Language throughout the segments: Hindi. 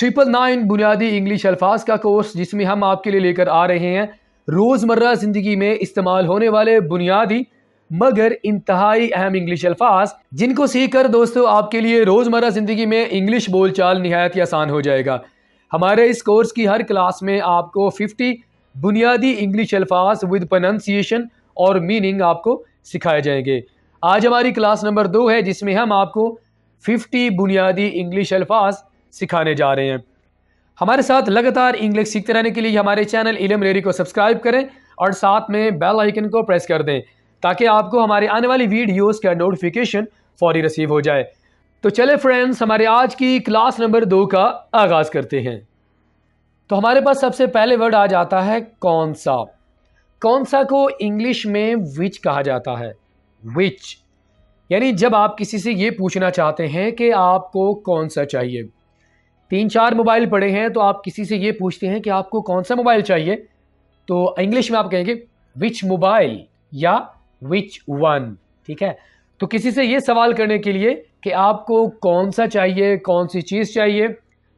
999 बुनियादी इंग्लिश अल्फाज का कोर्स, जिसमें हम आपके लिए लेकर आ रहे हैं रोज़मर्रा ज़िंदगी में इस्तेमाल होने वाले बुनियादी मगर इंतहाई अहम इंग्लिश अल्फाज, जिनको सीखकर दोस्तों आपके लिए रोज़मर्रा ज़िंदगी में इंग्लिश बोलचाल निहायत ही आसान हो जाएगा। हमारे इस कोर्स की हर क्लास में आपको 50 बुनियादी इंग्लिश अल्फाज विद प्रोनंसिएशन और मीनिंग आपको सिखाए जाएंगे। आज हमारी क्लास नंबर 2 है, जिसमें हम आपको 50 बुनियादी इंग्लिश अल्फाज सिखाने जा रहे हैं। हमारे साथ लगातार इंग्लिश सीखते रहने के लिए हमारे चैनल इल्म रेडी को सब्सक्राइब करें और साथ में बेल आइकन को प्रेस कर दें, ताकि आपको हमारे आने वाली वीडियोस का नोटिफिकेशन फौरी रिसीव हो जाए। तो चले फ्रेंड्स, हमारे आज की क्लास नंबर 2 का आगाज़ करते हैं। तो हमारे पास सबसे पहले वर्ड आ जाता है कौन सा। कौन सा को इंग्लिश में विच कहा जाता है। विच यानी जब आप किसी से ये पूछना चाहते हैं कि आपको कौन सा चाहिए। 3-4 मोबाइल पड़े हैं तो आप किसी से ये पूछते हैं कि आपको कौन सा मोबाइल चाहिए, तो इंग्लिश में आप कहेंगे विच मोबाइल या विच वन। ठीक है, तो किसी से ये सवाल करने के लिए कि आपको कौन सा चाहिए, कौन सी चीज़ चाहिए,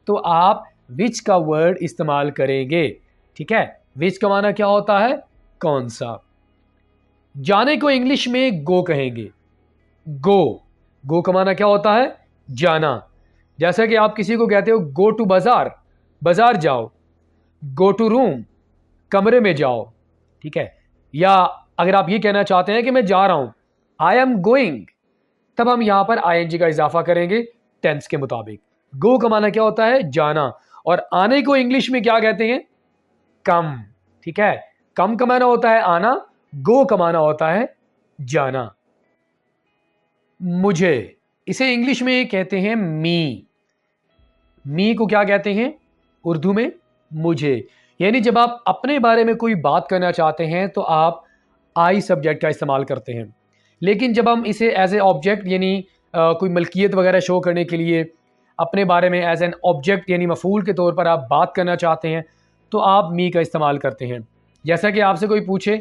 तो आप विच का वर्ड इस्तेमाल करेंगे। ठीक है, विच का माना क्या होता है, कौन सा। जाने को इंग्लिश में गो कहेंगे। गो का माना क्या होता है, जाना। जैसा कि आप किसी को कहते हो गो टू बाजार, बाजार जाओ। गो टू रूम, कमरे में जाओ। ठीक है, या अगर आप ये कहना चाहते हैं कि मैं जा रहा हूं, आई एम गोइंग, तब हम यहां पर आईएनजी का इजाफा करेंगे टेंस के मुताबिक। गो का माना क्या होता है, जाना। और आने को इंग्लिश में क्या कहते हैं, कम। ठीक है, कम का माना होता है आना, गो का माना होता है जाना। मुझे, इसे इंग्लिश में कहते हैं मी। मी को क्या कहते हैं उर्दू में, मुझे। यानी जब आप अपने बारे में कोई बात करना चाहते हैं तो आप आई सब्जेक्ट का इस्तेमाल करते हैं। लेकिन जब हम इसे एज ए ऑब्जेक्ट यानी कोई मलकियत वगैरह शो करने के लिए अपने बारे में एज एन ऑब्जेक्ट यानी मफूल के तौर पर आप बात करना चाहते हैं तो आप मी का इस्तेमाल करते हैं। जैसा कि आपसे कोई पूछे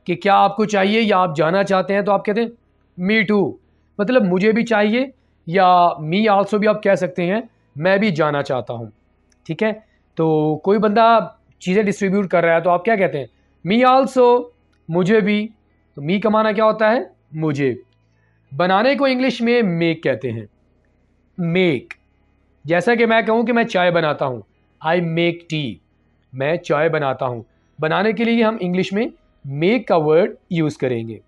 कि क्या आपको चाहिए या आप जाना चाहते हैं, तो आप कहते हैं मी टू, मतलब मुझे भी चाहिए, या मी आल्सो भी आप कह सकते हैं, मैं भी जाना चाहता हूँ। ठीक है, तो कोई बंदा चीज़ें डिस्ट्रीब्यूट कर रहा है तो आप क्या कहते हैं, मी आल्सो, मुझे भी। तो मी का माना क्या होता है, मुझे। बनाने को इंग्लिश में मेक कहते हैं, मेक। जैसा कि मैं कहूँ कि मैं चाय बनाता हूँ, आई मेक टी, मैं चाय बनाता हूँ। बनाने के लिए हम इंग्लिश में मेक का वर्ड यूज़ करेंगे।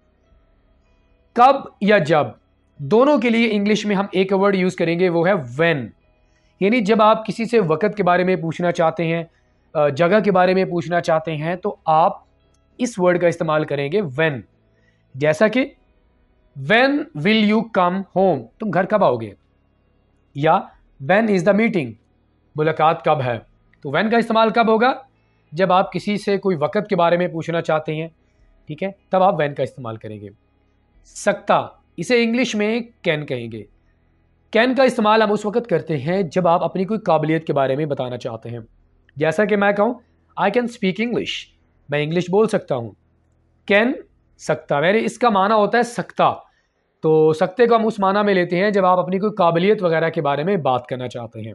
कब या जब, दोनों के लिए इंग्लिश में हम एक वर्ड यूज़ करेंगे, वो है व्हेन। यानी जब आप किसी से वक़्त के बारे में पूछना चाहते हैं, जगह के बारे में पूछना चाहते हैं, तो आप इस वर्ड का इस्तेमाल करेंगे व्हेन। जैसा कि when will you come home, तुम घर कब आओगे, या व्हेन इज़ द मीटिंग, मुलाकात कब है। तो व्हेन का इस्तेमाल कब होगा, जब आप किसी से कोई वक़्त के बारे में पूछना चाहते हैं। ठीक है, तब आप व्हेन का इस्तेमाल करेंगे। सकता, इसे इंग्लिश में कैन कहेंगे। कैन का इस्तेमाल हम उस वक्त करते हैं जब आप अपनी कोई काबिलियत के बारे में बताना चाहते हैं। जैसा कि मैं कहूँ आई कैन स्पीक इंग्लिश, मैं इंग्लिश बोल सकता हूँ। कैन, सकता, यानी इसका माना होता है सकता। तो सकते को हम उस माना में लेते हैं जब आप अपनी कोई काबिलियत वगैरह के बारे में बात करना चाहते हैं।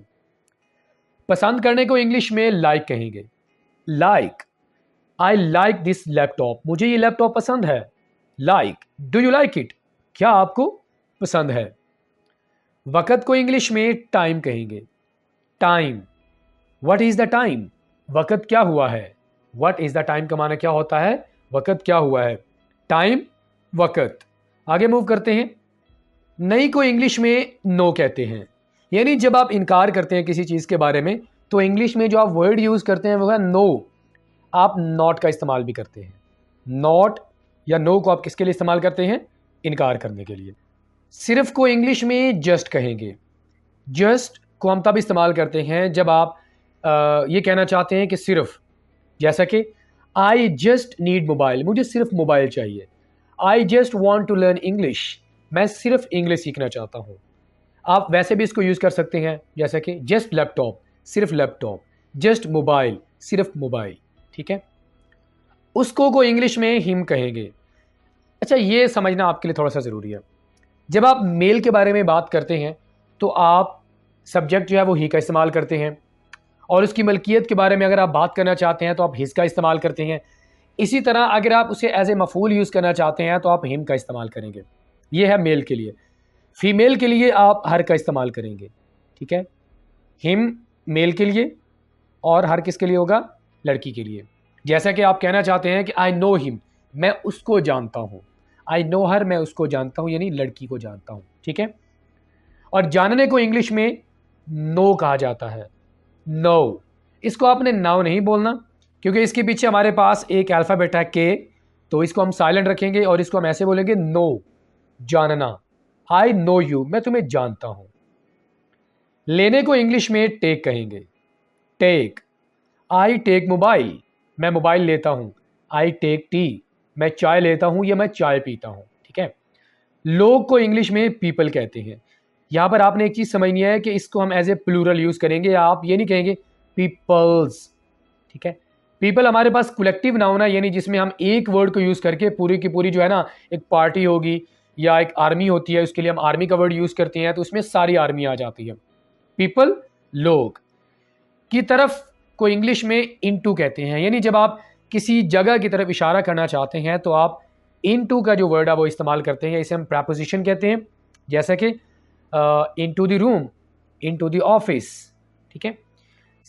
पसंद करने को इंग्लिश में लाइक कहेंगे। Like, I like this laptop, मुझे ये लैपटॉप पसंद है। Like, do you like it, क्या आपको पसंद है। वक़्त को इंग्लिश में टाइम कहेंगे। Time, what is the time, वक़्त क्या हुआ है। व्हाट इज़ द टाइम का माना क्या होता है, वक़्त क्या हुआ है। टाइम, वक़्त। आगे मूव करते हैं। नहीं को इंग्लिश में नो कहते हैं। यानी जब आप इनकार करते हैं किसी चीज़ के बारे में, तो इंग्लिश में जो आप वर्ड यूज़ करते हैं वो है नो। आप नॉट का इस्तेमाल भी करते हैं। नॉट या नो को आप किसके लिए इस्तेमाल करते हैं, इनकार करने के लिए। सिर्फ को इंग्लिश में जस्ट कहेंगे। जस्ट को हम तब इस्तेमाल करते हैं जब आप ये कहना चाहते हैं कि सिर्फ, जैसा कि आई जस्ट नीड मोबाइल, मुझे सिर्फ मोबाइल चाहिए। I just want to learn English, मैं सिर्फ इंग्लिश सीखना चाहता हूँ। आप वैसे भी इसको यूज़ कर सकते हैं, जैसा कि जस्ट लैपटॉप, सिर्फ लैपटॉप। जस्ट मोबाइल, सिर्फ मोबाइल। ठीक है, उसको को इंग्लिश में हिम कहेंगे। अच्छा, ये समझना आपके लिए थोड़ा सा ज़रूरी है। जब आप मेल के बारे में बात करते हैं तो आप सब्जेक्ट जो है वो ही का इस्तेमाल करते हैं, और उसकी मलकियत के बारे में अगर आप बात करना चाहते हैं तो आप हिज का इस्तेमाल करते हैं। इसी तरह अगर आप उसे एज ए मफूल यूज़ करना चाहते हैं तो आप हिम का इस्तेमाल करेंगे। ये है मेल के लिए। फीमेल के लिए आप हर का इस्तेमाल करेंगे। ठीक है, हिम मेल के लिए और हर किसके लिए होगा? लड़की के लिए। जैसा कि आप कहना चाहते हैं कि आई नो हिम, मैं उसको जानता हूँ। आई नो हर, मैं उसको जानता हूँ, यानी लड़की को जानता हूँ। ठीक है, और जानने को इंग्लिश में नो कहा जाता है। नो, इसको आपने नाउ नहीं बोलना क्योंकि इसके पीछे हमारे पास एक अल्फ़ाबेट है के, तो इसको हम साइलेंट रखेंगे और इसको हम ऐसे बोलेंगे नो, जानना। आई नो यू, मैं तुम्हें जानता हूं। लेने को इंग्लिश में टेक कहेंगे। टेक, आई टेक मोबाइल, मैं मोबाइल लेता हूं। आई टेक टी, मैं चाय लेता हूं या मैं चाय पीता हूं। ठीक है, लोग को इंग्लिश में पीपल कहते हैं। यहां पर आपने एक चीज समझनी है कि इसको हम एज ए प्लूरल यूज करेंगे, आप ये नहीं कहेंगे पीपल्स। ठीक है, पीपल हमारे पास कलेक्टिव नाउन है, यानी जिसमें हम एक वर्ड को यूज करके पूरी की पूरी जो है ना, एक पार्टी होगी या एक आर्मी होती है, उसके लिए हम आर्मी का वर्ड यूज करते हैं, तो उसमें सारी आर्मी आ जाती है। पीपल, लोग की तरफ को इंग्लिश में इनटू कहते हैं, यानी जब आप किसी जगह की तरफ इशारा करना चाहते हैं तो आप इनटू का जो वर्ड है वो इस्तेमाल करते हैं। इसे हम प्रपोजिशन कहते हैं, जैसा कि into the room, into the office. ठीक है,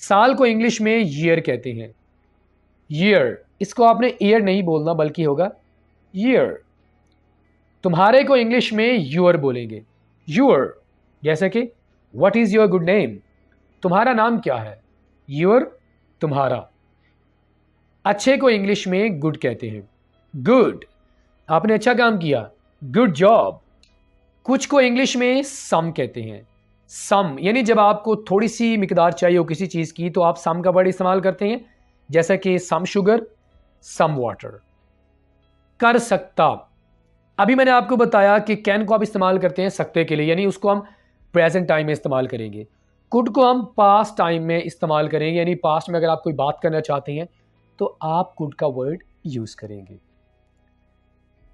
साल को इंग्लिश में ईयर कहते हैं। ईयर, इसको आपने ईयर नहीं बोलना बल्कि होगा ईयर। तुम्हारे को इंग्लिश में यूअर बोलेंगे। यूअर, जैसे कि what is your good name, तुम्हारा नाम क्या है? यूअर, तुम्हारा। अच्छे को इंग्लिश में गुड कहते हैं। गुड, आपने अच्छा काम किया, गुड जॉब। कुछ को इंग्लिश में सम कहते हैं। सम, यानी जब आपको थोड़ी सी मिकदार चाहिए हो किसी चीज़ की तो आप सम का वर्ड इस्तेमाल करते हैं, जैसा कि सम शुगर, सम वाटर। कर सकता, अभी मैंने आपको बताया कि कैन को आप इस्तेमाल करते हैं सकते के लिए, यानी उसको हम प्रेजेंट टाइम में इस्तेमाल करेंगे। कुड को हम पास्ट टाइम में इस्तेमाल करेंगे, यानी पास्ट में अगर आप कोई बात करना चाहते हैं तो आप कुड का वर्ड यूज करेंगे।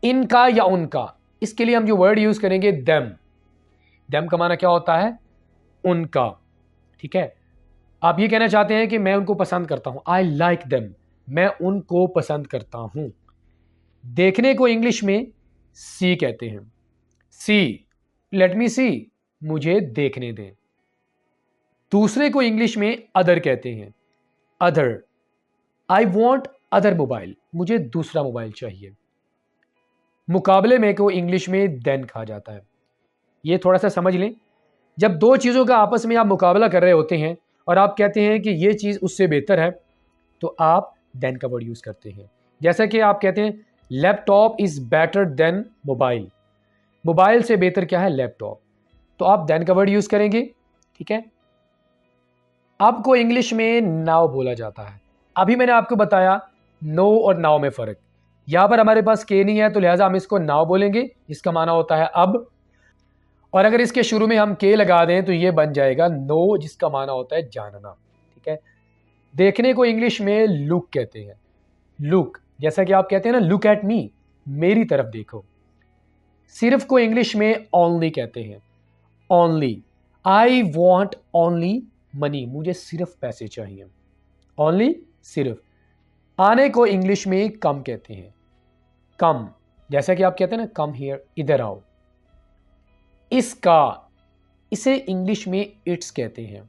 इनका या उनका, इसके लिए हम जो वर्ड यूज करेंगे देम। देम का माना क्या होता है? उनका। ठीक है, आप ये कहना चाहते हैं कि मैं उनको पसंद करता हूं, आई लाइक देम, मैं उनको पसंद करता हूं। देखने को इंग्लिश में सी कहते हैं। सी, लेट मी सी, मुझे देखने दें। दूसरे को इंग्लिश में अदर कहते हैं। Other, I want other mobile, मुझे दूसरा मोबाइल चाहिए। मुकाबले में को इंग्लिश में देन कहा जाता है। ये थोड़ा सा समझ लें, जब दो चीज़ों का आपस में आप मुकाबला कर रहे होते हैं और आप कहते हैं कि ये चीज़ उससे बेहतर है तो आप देन का वर्ड यूज़ करते हैं। जैसा कि आप कहते हैं laptop is better than mobile, mobile से बेहतर क्या है? लैपटॉप, तो आप देन का वर्ड यूज़ करेंगे। ठीक है, अब को इंग्लिश में नाउ बोला जाता है। अभी मैंने आपको बताया नो और नाउ में फ़र्क। यहाँ पर हमारे पास के नहीं है तो लिहाजा हम इसको नाउ बोलेंगे, जिसका माना होता है अब। और अगर इसके शुरू में हम के लगा दें तो ये बन जाएगा नो, जिसका माना होता है जानना। ठीक है, देखने को इंग्लिश में लुक कहते हैं। लुक, जैसा कि आप कहते हैं ना लुक एट मी, मेरी तरफ देखो। सिर्फ को इंग्लिश में ओनली कहते हैं। Only, I want only money, मुझे सिर्फ पैसे चाहिए। ओनली, सिर्फ। आने को इंग्लिश में कम कहते हैं। कम, जैसा कि आप कहते हैं ना कम हियर, इधर आओ। इसका, इसे इंग्लिश में इट्स कहते हैं।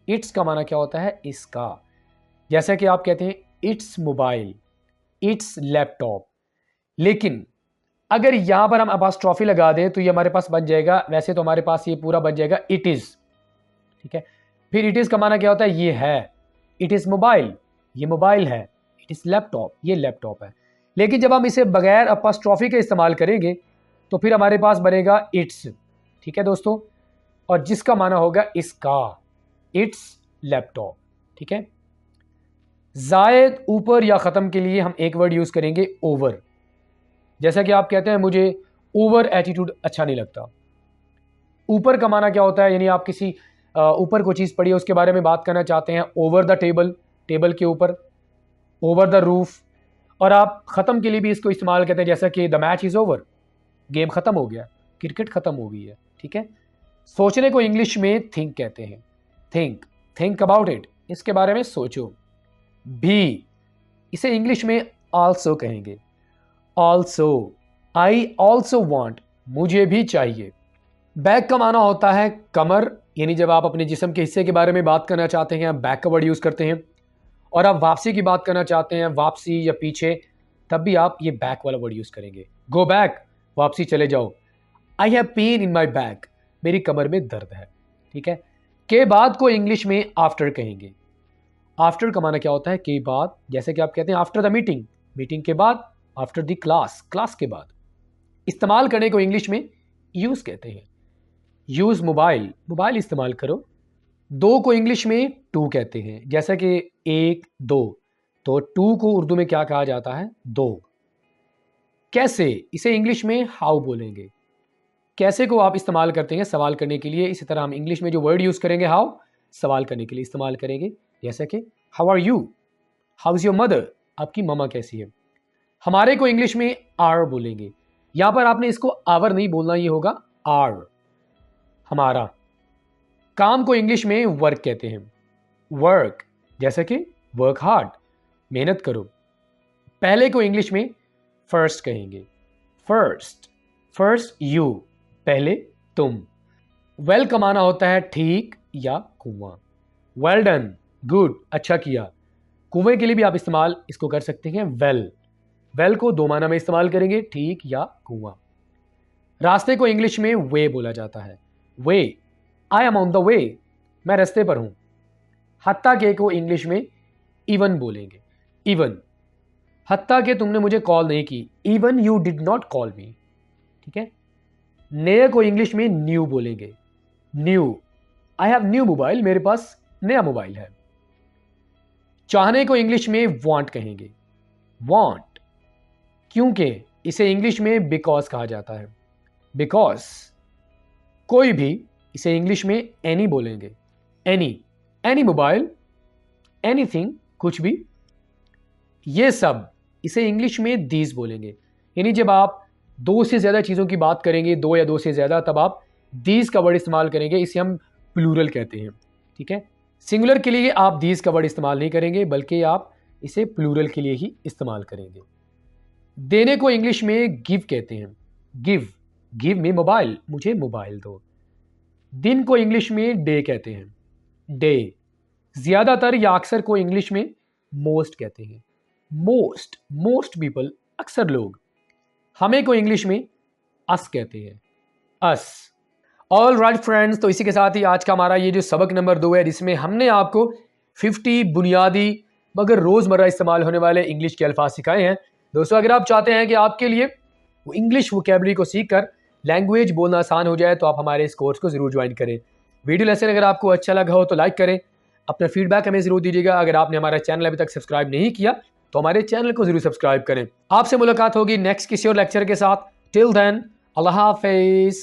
इट्स का माना क्या होता है? इसका। जैसा कि आप कहते हैं इट्स मोबाइल, इट्स लैपटॉप। लेकिन अगर यहां पर हम अपॉस्ट्रोफी लगा दें तो ये हमारे पास बन जाएगा, वैसे तो हमारे पास ये पूरा बन जाएगा इट इज। ठीक है, फिर इट इज का माना क्या होता है? ये है। इट इज मोबाइल, ये मोबाइल है। इट इज लैपटॉप, ये लैपटॉप है। लेकिन जब हम इसे बगैर अपॉस्ट्रोफी के इस्तेमाल करेंगे तो फिर हमारे पास बनेगा इट्स। ठीक है दोस्तों, और जिसका माना होगा इसका, इट्स लैपटॉप। ठीक है, जायद, ऊपर या ख़त्म के लिए हम एक वर्ड यूज़ करेंगे ओवर। जैसा कि आप कहते हैं मुझे ओवर एटीट्यूड अच्छा नहीं लगता। ऊपर का माना क्या होता है? यानी आप किसी ऊपर कोई चीज़ पड़ी है उसके बारे में बात करना चाहते हैं। ओवर द टेबल, टेबल के ऊपर। Over the roof. और आप ख़त्म के लिए भी इसको इस्तेमाल करते हैं, जैसा कि the match is over, game ख़त्म हो गया, क्रिकेट ख़त्म हो गई है। ठीक है, सोचने को इंग्लिश में थिंक कहते हैं। थिंक, थिंक अबाउट इट, इसके बारे में सोचो। भी, इसे इंग्लिश में ऑल्सो कहेंगे। ऑल्सो, आई ऑल्सो वॉन्ट, मुझे भी चाहिए। बैक का माना होता है कमर, यानी जब आप अपने जिस्म के हिस्से के बारे में बात करना चाहते हैं आप बैक का वर्ड यूज़ करते हैं। और आप वापसी की बात करना चाहते हैं, वापसी या पीछे, तब भी आप ये बैक वाला वर्ड यूज़ करेंगे। गो बैक, वापसी चले जाओ। I have pain in my back, मेरी कमर में दर्द है। ठीक है। के बाद को इंग्लिश में आफ्टर कहेंगे। आफ्टर का माना क्या होता है? के बाद, जैसे कि आप कहते हैं आफ्टर द मीटिंग, मीटिंग के बाद, आफ्टर द क्लास, क्लास के बाद। इस्तेमाल करने को इंग्लिश में यूज़ कहते हैं। यूज़ मोबाइल, मोबाइल इस्तेमाल करो। दो को इंग्लिश में टू कहते हैं, जैसा कि एक, दो, तो टू को उर्दू में क्या कहा जाता है? दो। कैसे, इसे इंग्लिश में हाउ बोलेंगे। कैसे को आप इस्तेमाल करते हैं सवाल करने के लिए, इसी तरह हम इंग्लिश में जो वर्ड यूज़ करेंगे हाउ, सवाल करने के लिए इस्तेमाल करेंगे। जैसे कि how are you, how is your mother, आपकी ममा कैसी है। हमारे को इंग्लिश में आर बोलेंगे। यहां पर आपने इसको आवर नहीं बोलना, ये होगा आर, हमारा। काम को इंग्लिश में वर्क कहते हैं। वर्क, जैसे कि वर्क हार्ड, मेहनत करो। पहले को इंग्लिश में फर्स्ट कहेंगे। फर्स्ट, फर्स्ट यू, पहले तुम। वेल का माना होता है ठीक या कुआं। वेल डन, गुड, अच्छा किया। कुएं के लिए भी आप इस्तेमाल इसको कर सकते हैं वेल। वेल को दो माना में इस्तेमाल करेंगे, ठीक या कुआं। रास्ते को इंग्लिश में वे बोला जाता है। Way, I am on the way, मैं रास्ते पर हूं। हत्ता के को इंग्लिश में इवन बोलेंगे। इवन, हत्ता के तुमने मुझे कॉल नहीं की, even you did not call मी। ठीक है। नए को इंग्लिश में न्यू बोलेंगे। New, I have new mobile, मेरे पास नया मोबाइल है। चाहने को इंग्लिश में वांट कहेंगे। वांट, क्योंकि इसे इंग्लिश में बिकॉज कहा जाता है। बिकॉज। कोई भी, इसे इंग्लिश में एनी बोलेंगे। एनी, एनी मोबाइल, एनीथिंग, कुछ भी। ये सब, इसे इंग्लिश में दीज बोलेंगे। यानी जब आप दो से ज़्यादा चीज़ों की बात करेंगे, दो या दो से ज़्यादा, तब आप दीज का वर्ड इस्तेमाल करेंगे। इसे हम प्लूरल कहते हैं। ठीक है। सिंगुलर के लिए आप दीज का वर्ड इस्तेमाल नहीं करेंगे, बल्कि आप इसे प्लूरल के लिए ही इस्तेमाल करेंगे। देने को इंग्लिश में गिव कहते हैं। गिव, गिव मी मोबाइल, मुझे मोबाइल दो। दिन को इंग्लिश में डे कहते हैं। डे। ज्यादातर या अक्सर को इंग्लिश में मोस्ट कहते हैं। मोस्ट, मोस्ट पीपल, अक्सर लोग। हमें को इंग्लिश में अस कहते हैं। अस। ऑल राइट फ्रेंड्स, तो इसी के साथ ही आज का हमारा ये जो सबक नंबर 2 है, जिसमें हमने आपको 50 बुनियादी मगर रोज़मर्रा इस्तेमाल होने वाले इंग्लिश के अल्फाज सिखाए हैं। दोस्तों, अगर आप चाहते हैं कि आपके लिए वो इंग्लिश वोकैबुलरी को सीख कर लैंग्वेज बोलना आसान हो जाए, तो आप हमारे इस कोर्स को ज़रूर ज्वाइन करें। वीडियो लेसन अगर आपको अच्छा लगा हो तो लाइक करें, अपना फीडबैक हमें ज़रूर दीजिएगा। अगर आपने हमारा चैनल अभी तक सब्सक्राइब नहीं किया तो हमारे चैनल को ज़रूर सब्सक्राइब करें। आपसे मुलाकात होगी नेक्स्ट किसी और लेक्चर के साथ। टिल देन, अल्लाह हाफिज़।